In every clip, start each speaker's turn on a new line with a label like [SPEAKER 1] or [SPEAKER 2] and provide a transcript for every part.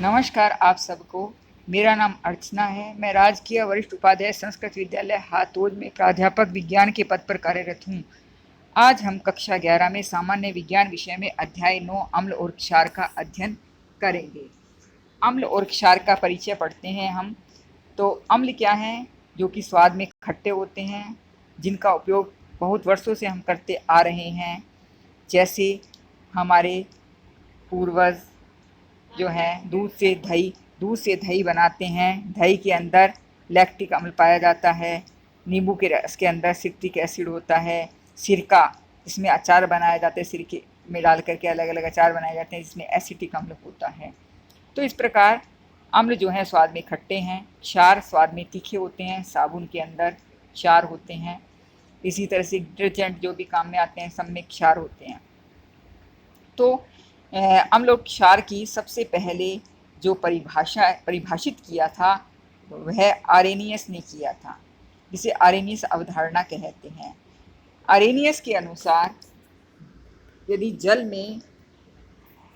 [SPEAKER 1] नमस्कार आप सबको। मेरा नाम अर्चना है। मैं राजकीय वरिष्ठ उपाध्याय संस्कृत विद्यालय हातोद में प्राध्यापक विज्ञान के पद पर कार्यरत हूँ। आज हम कक्षा 11 में सामान्य विज्ञान विषय में अध्याय 9 अम्ल और क्षार का अध्ययन करेंगे। अम्ल और क्षार का परिचय पढ़ते हैं हम। तो अम्ल क्या हैं? जो कि स्वाद में खट्टे होते हैं, जिनका उपयोग बहुत वर्षों से हम करते आ रहे हैं। जैसे हमारे पूर्वज जो है दूध से दही बनाते हैं। दही के अंदर लैक्टिक अम्ल पाया जाता है। नींबू के रस के अंदर सिट्रिक एसिड होता है। सिरका, जिसमें अचार बनाया जाता है, सिरके में डाल करके अलग अलग अचार बनाए जाते हैं, जिसमें एसिटिक अम्ल होता है। तो इस प्रकार अम्ल जो है स्वाद में खट्टे हैं। क्षार स्वाद में तीखे होते हैं। साबुन के अंदर क्षार होते हैं। इसी तरह से डिटर्जेंट जो भी काम में आते हैं, सब में क्षार होते हैं। तो अम्ल और क्षार की सबसे पहले जो परिभाषित किया था वह आरेनियस ने किया था, जिसे आरेनियस अवधारणा कहते हैं। आरेनियस के अनुसार यदि जल में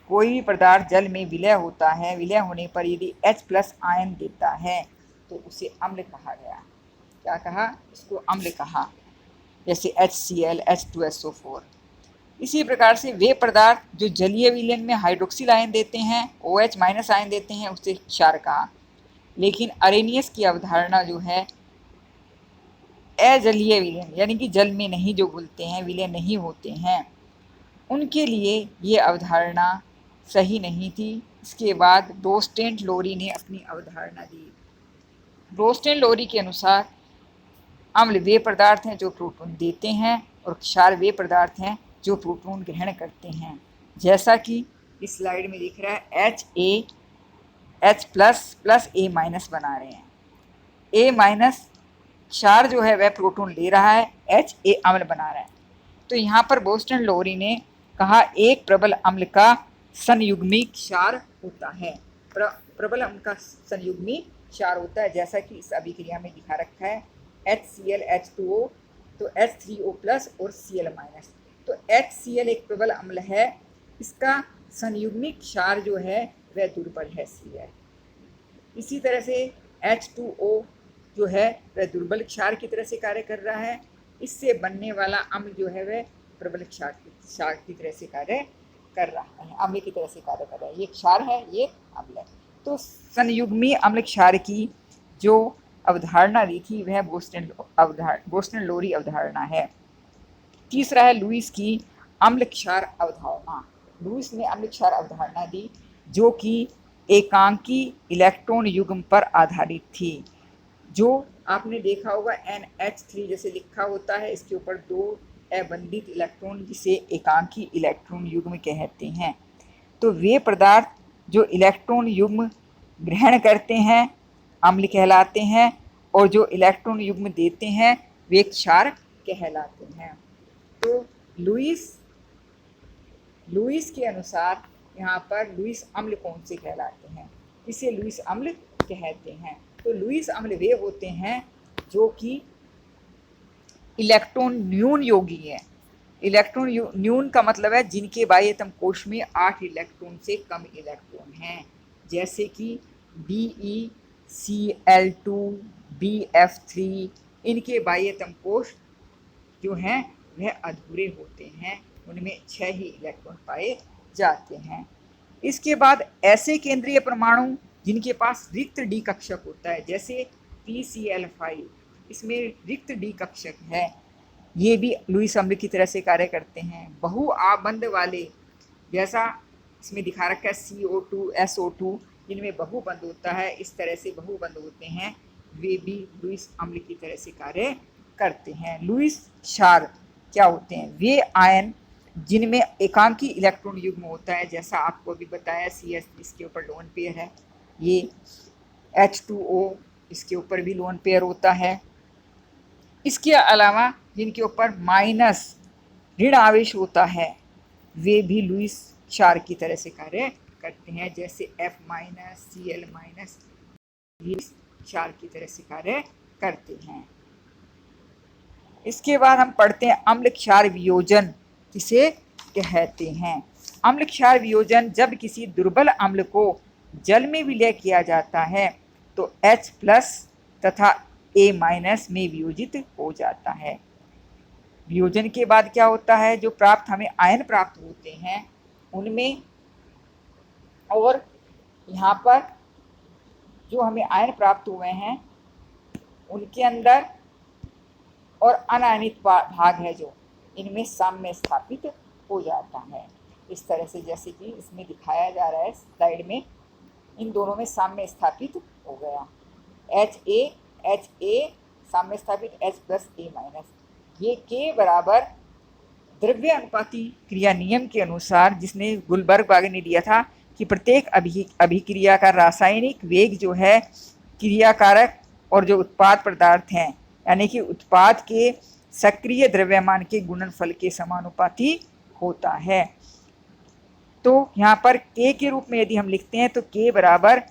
[SPEAKER 1] कोई भी पदार्थ जल में विलय होता है, विलय होने पर यदि H+ आयन देता है तो उसे अम्ल कहा गया। क्या कहा? इसको अम्ल कहा। जैसे HCl, H2SO4। इसी प्रकार से वे पदार्थ जो जलीय विलयन में हाइड्रोक्सिल आयन देते हैं, OH- आयन देते हैं, उसे क्षार कहा। लेकिन अरेनियस की अवधारणा जो है अजलीय विलयन, यानी कि जल में नहीं जो घुलते हैं, विलय नहीं होते हैं, उनके लिए ये अवधारणा सही नहीं थी। इसके बाद रोस्टेंट-लोरी ने अपनी अवधारणा दी। रोस्टेंट-लोरी के अनुसार अम्ल वे पदार्थ हैं जो प्रोटॉन देते हैं और क्षार वे पदार्थ हैं जो प्रोटॉन ग्रहण करते हैं। जैसा कि इस स्लाइड में दिख रहा है, H+ A- बना रहे हैं। A- क्षार जो है वह प्रोटॉन ले रहा है, Ha अम्ल बना रहा है। तो यहाँ पर रोस्टेंट-लोरी ने कहा एक प्रबल अम्ल का संयुग्मी क्षार होता है। प्रबल अम्ल का संयुग्मी क्षार होता है, जैसा कि इस अभिक्रिया में दिखा रखा है। HCl H2O, तो H3O+ और Cl-। तो HCl एक प्रबल अम्ल है, इसका संयुग्मी क्षार जो है वह दुर्बल है, Cl। इसी तरह से H2O जो है वह दुर्बल क्षार की तरह से कार्य कर रहा है। इससे बनने वाला अम्ल जो है वह प्रबल क्षार की तरह से कार्य कर रहा है, अम्ल की तरह से कार्य कर रहा है। ये क्षार है, ये अम्ल है। तो संयुग्मी अम्ल क्षार की जो अवधारणा दी थी वह रोस्टेंट-लोरी अवधारणा है। तीसरा है लुईस की अम्ल क्षार अवधारणा। लुईस ने अम्ल क्षार अवधारणा दी जो कि एकांकी इलेक्ट्रॉन युग्म पर आधारित थी। जो आपने देखा होगा NH3 जैसे लिखा होता है, इसके ऊपर 2 अबंधित इलेक्ट्रॉन, जिसे एकांकी इलेक्ट्रॉन युग्म कहते हैं। तो वे पदार्थ जो इलेक्ट्रॉन युग्म ग्रहण करते हैं अम्ल कहलाते हैं, और जो इलेक्ट्रॉन युग्म देते हैं वे क्षार कहलाते हैं। तो लुईस के अनुसार यहाँ पर लुईस अम्ल कौन से कहलाते हैं, इसे लुईस अम्ल कहते हैं। तो लुईस अम्ल वे होते हैं जो कि इलेक्ट्रॉन न्यून योगी है। इलेक्ट्रॉन न्यून का मतलब है जिनके बाह्यतम कोश में 8 इलेक्ट्रॉन से कम इलेक्ट्रॉन हैं, जैसे कि BeCl2, Bf3। इनके बाह्यतम कोश जो हैं वह अधूरे होते हैं, उनमें 6 ही इलेक्ट्रॉन पाए जाते हैं। इसके बाद ऐसे केंद्रीय परमाणु जिनके पास रिक्त डी कक्षक होता है, जैसे PCl5, इसमें रिक्त डी कक्षक है, ये भी लुईस अम्ल की तरह से कार्य करते हैं। बहु आबंध वाले, जैसा इसमें दिखा रखा है CO2, SO2, जिनमें बहुबंध होता है, इस तरह से बहुबंध होते हैं, वे भी लुईस अम्ल की तरह से कार्य करते हैं। लुईस क्षार क्या होते हैं? वे आयन जिनमें एकांकी इलेक्ट्रॉन युग्म होता है, जैसा आपको अभी बताया CS, इसके ऊपर लोन पेयर है। ये H2O, इसके ऊपर भी लोन पेयर होता है। इसके अलावा जिनके ऊपर माइनस ऋण आवेश होता है वे भी लुईस क्षार की तरह से कार्य करते हैं, जैसे F-, Cl-, भी क्षार की तरह से कार्य करते हैं। इसके बाद हम पढ़ते हैं अम्ल क्षार वियोजन किसे कहते हैं। अम्ल क्षार वियोजन जब किसी दुर्बल अम्ल को जल में विलय किया जाता है तो H प्लस तथा A माइनस में वियोजित हो जाता है। वियोजन के बाद क्या होता है, जो प्राप्त हमें आयन प्राप्त होते हैं उनमें, और यहाँ पर जो हमें आयन प्राप्त हुए हैं उनके अंदर और अनायनित भाग है जो, इनमें साम्य स्थापित हो जाता है। इस तरह से जैसे कि इसमें दिखाया जा रहा है स्लाइड में, इन दोनों में साम्य स्थापित हो गया। एच ए साम्य स्थापित H प्लस A माइनस। ये के बराबर द्रव्य अनुपाती क्रिया नियम के अनुसार, जिसने गुलबर्ग ने दिया था कि प्रत्येक अभिक्रिया का रासायनिक वेग जो है क्रियाकारक और जो उत्पाद पदार्थ हैं, यानी कि उत्पाद के सक्रिय द्रव्यमान के गुणनफल के समानुपाती होता है। तो यहाँ पर K के रूप में यदि हम लिखते हैं तो K बराबर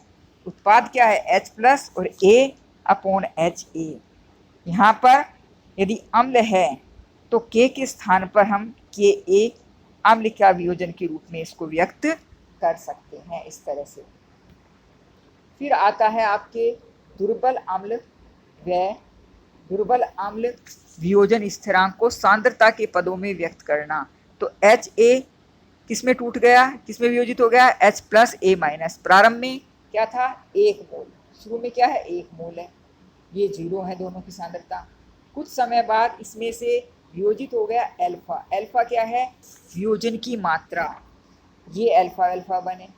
[SPEAKER 1] उत्पाद क्या है H प्लस और A अपॉन HA। यहाँ पर यदि अम्ल है तो K के स्थान पर हम Ka अम्ल का वियोजन के रूप में इसको व्यक्त कर सकते हैं इस तरह से। फिर आता है आपके दुर्बल अम्ल व दुर्बल अम्ल वियोजन स्थिरांक को सांद्रता के पदों में व्यक्त करना। तो Ha किस में टूट गया, किस में वियोजित हो गया, H प्लस A माइनस। प्रारंभ में क्या था 1 मोल, शुरू में क्या है 1 मोल है, ये 0 है दोनों की सांद्रता। कुछ समय बाद इसमें से वियोजित हो गया अल्फा। अल्फा क्या है, वियोजन की मात्रा, ये अल्फा अल्फा बने।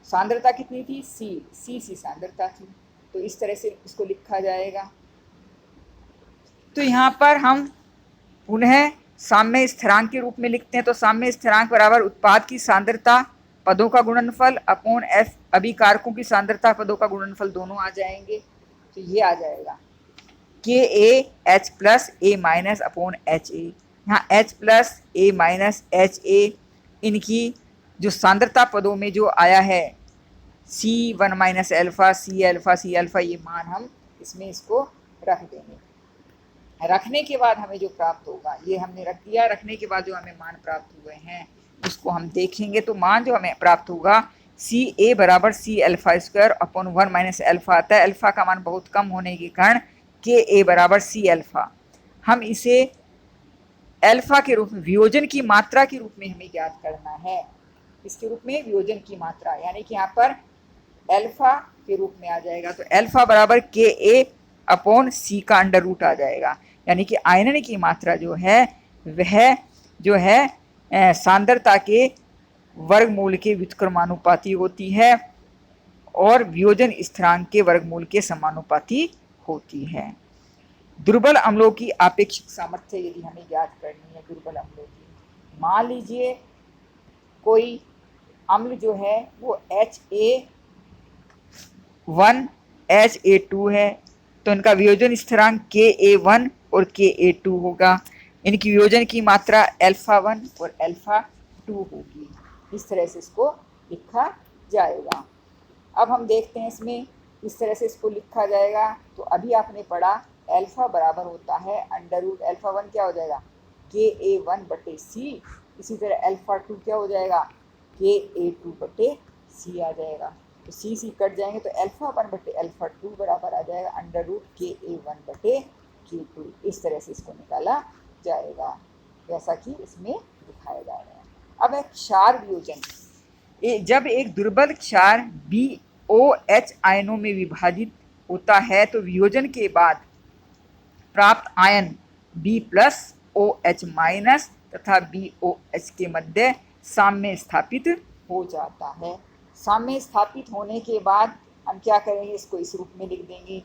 [SPEAKER 1] सांद्रता कितनी थी सी सांद्रता थी। तो इस तरह से इसको लिखा जाएगा। तो यहाँ पर हम पुनः साम्य स्थिरांक के रूप में लिखते हैं। तो साम्य स्थिरांक बराबर उत्पाद की सांद्रता पदों का गुणनफल अपॉन F अभिकारकों की सांद्रता पदों का गुणनफल, दोनों आ जाएंगे। तो ये आ जाएगा Ka H plus A minus upon HA। यहाँ H plus A minus HA इनकी जो सांद्रता पदों में जो आया है C1 minus alpha C alpha, ये मान हम इसमें इसको रख देंगे। रखने के बाद हमें जो प्राप्त होगा, ये हमने रख दिया। रखने के बाद जो हमें मान प्राप्त हुए हैं उसको हम देखेंगे। तो मान जो हमें प्राप्त होगा Ca बराबर C alpha square upon 1 minus alpha आता है। अल्फा का मान बहुत कम होने के कारण Ka बराबर C अल्फा, हम इसे अल्फा के रूप में वियोजन की मात्रा के रूप में हमें ज्ञात करना है। इसके रूप में वियोजन की मात्रा, यानी कि यहाँ पर अल्फा के रूप में आ जाएगा। तो अल्फा बराबर Ka अपॉन C का अंडर रूट आ जाएगा, यानी कि आयनन की मात्रा जो है वह जो है सांद्रता के वर्गमूल के व्युत्क्रमानुपाती होती है और वियोजन स्थिरांक के वर्गमूल के समानुपाती होती है। दुर्बल अम्लों की आपेक्षिक सामर्थ्य यदि हमें ज्ञात करनी है, दुर्बल अम्लों की, मान लीजिए कोई अम्ल जो है वो Ha1 Ha2 है, तो इनका वियोजन स्थिरांक Ka1 और Ka2 होगा। इनकी वियोजन की मात्रा अल्फा1 और अल्फा2 होगी। इस तरह से इसको लिखा जाएगा। अब हम देखते हैं इसमें इस तरह से इसको लिखा जाएगा। तो अभी आपने पढ़ा अल्फा बराबर होता है अंडर रूट अल्फा1 क्या हो जाएगा Ka1 बटे C, इसी तरह अल्फा2 क्या हो जाएगा Ka2 बटे C आ जाएगा। तो C कट जाएंगे तो अल्फा1 बटे अल्फा2 बराबर आ जाएगा अंडर रूट Ka1 बटे K2। इस तरह से इसको निकाला जाएगा जैसा कि इसमें दिखाया जा रहा है। अब एक क्षार वियोजन, जब एक दुर्बल क्षार BOH आयनों में विभाजित होता है तो वियोजन के बाद प्राप्त ion B plus OH minus तथा BOH के मध्य साम्य स्थापित हो जाता है। साम्य स्थापित होने के बाद हम क्या करेंगे, इसको इस रूप में लिख देंगे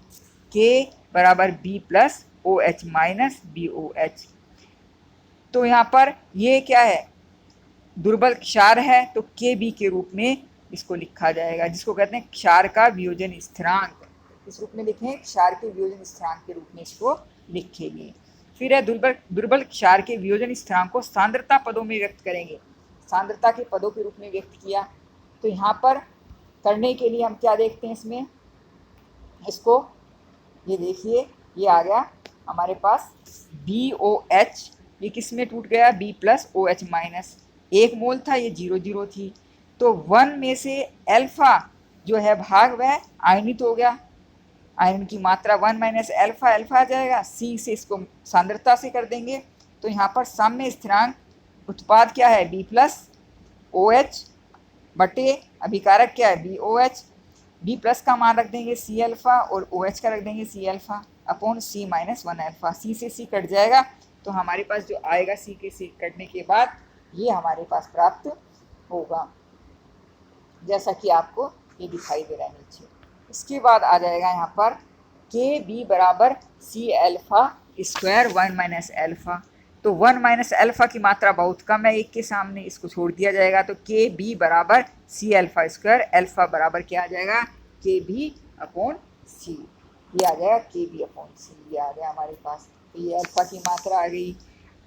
[SPEAKER 1] K बराबर B plus OH minus BOH। तो यहाँ पर ये क्या है, दुर्बल क्षार है, तो Kb के रूप में इसको लिखा जाएगा, जिसको कहते हैं क्षार का वियोजन स्थिरांक। इस रूप में लिखें, क्षार के वियोजन स्थिरांक के रूप में इसको लिखेंगे। फिर है दुर्बल क्षार के वियोजन स्थिरांक को सांद्रता पदों में व्यक्त करेंगे। सांद्रता के पदों के रूप में व्यक्त किया, तो यहाँ पर करने के लिए हम क्या देखते हैं इसमें, इसको ये देखिए, ये आ गया हमारे पास BOH, ये किस में टूट गया B प्लस OH माइनस, 1 मोल था, ये 0 0 थी। तो 1 में से अल्फा जो है भाग वह आयनित हो गया, आयरन की मात्रा 1 माइनस एल्फा, एल्फा आ जाएगा। सी से इसको सांद्रता से कर देंगे तो यहाँ पर साम्य स्थिरांक उत्पाद क्या है, बी प्लस ओ एच बटे अभिकारक क्या है, B O H. B plus का मान रख देंगे सी अल्फा और ओ एच का रख देंगे सी अल्फा अपॉन सी माइनस 1 अल्फा। सी से सी कट जाएगा तो हमारे पास जो आएगा सी के सी कटने के बाद ये हमारे पास प्राप्त होगा, जैसा कि आपको ये दिखाई दे रहा है नीचे। इसके बाद आ जाएगा यहाँ पर के बी बराबर C alpha square 1 minus alpha. तो 1 माइनस एल्फा की मात्रा बहुत कम है एक के सामने, इसको छोड़ दिया जाएगा। तो के बी बराबर सी अल्फा स्क्वायर, एल्फा बराबर क्या आ जाएगा, के बी अपॉन सी। ये आ जाएगा के बी अपॉन सी, ये आ गया हमारे पास। तो ये अल्फा की मात्रा आ गई।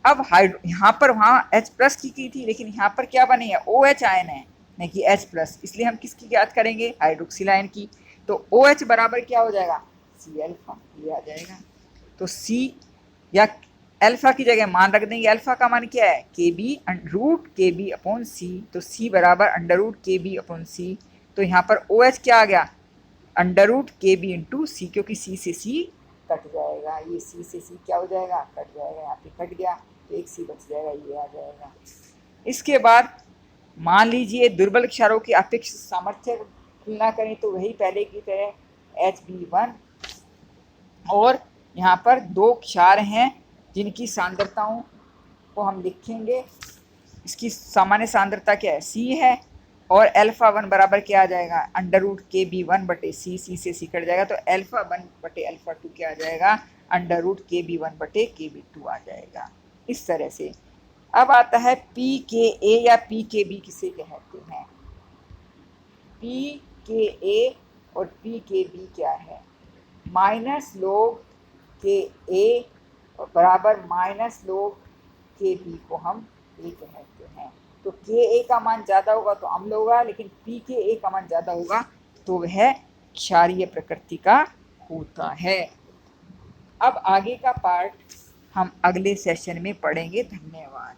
[SPEAKER 1] अब यहाँ पर वहाँ H प्लस की थी, लेकिन यहाँ पर क्या बने है, ओ एच आयन है नहीं कि H प्लस, इसलिए हम किसकी याद करेंगे, हाइड्रोक्सिल आयन की। तो ओ एच बराबर क्या हो जाएगा, सी अल्फा, ये आ जाएगा। तो सी या अल्फा की जगह मान रख देंगे, अल्फा का मान क्या है, के बी रूट के बी अपॉन सी। तो सी बराबर अंडर रूट के बी अपॉन सी। तो यहाँ पर ओ एच क्या आ गया, अंडर रूट के बी इंटू सी, क्योंकि सी से सी कट जाएगा, ये सी से सी क्या हो जाएगा, कट जाएगा, यहाँ पे कट गया तो एक सी बच जाएगा, ये आ जाएगा। इसके बाद मान लीजिए दुर्बल क्षारों की अपेक्ष सामर्थ्य तुलना करें तो वही पहले की तरह Hb1, और यहाँ पर दो क्षार हैं जिनकी सांद्रताओं को हम लिखेंगे। इसकी सामान्य सांद्रता क्या है, सी है, और अल्फा 1 बराबर क्या आ जाएगा, अंडर रूट के बी 1 बटे सी, सी से सी कट जाएगा तो अल्फा 1 बटे अल्फा 2 क्या आ जाएगा, अंडर रूट के बी 1 बटे के बी 2 आ जाएगा। इस तरह से अब आता है पी के ए या पी के बी किसे कहते हैं। पी के ए और पी के बी क्या है, माइनस लोग के ए बराबर माइनस लोग के बी को हम ये कहते हैं। तो के ए का मान ज़्यादा होगा तो अम्ल होगा, लेकिन पी के ए का मान ज़्यादा होगा तो वह क्षारीय प्रकृति का होता है। अब आगे का पार्ट हम अगले सेशन में पढ़ेंगे। धन्यवाद।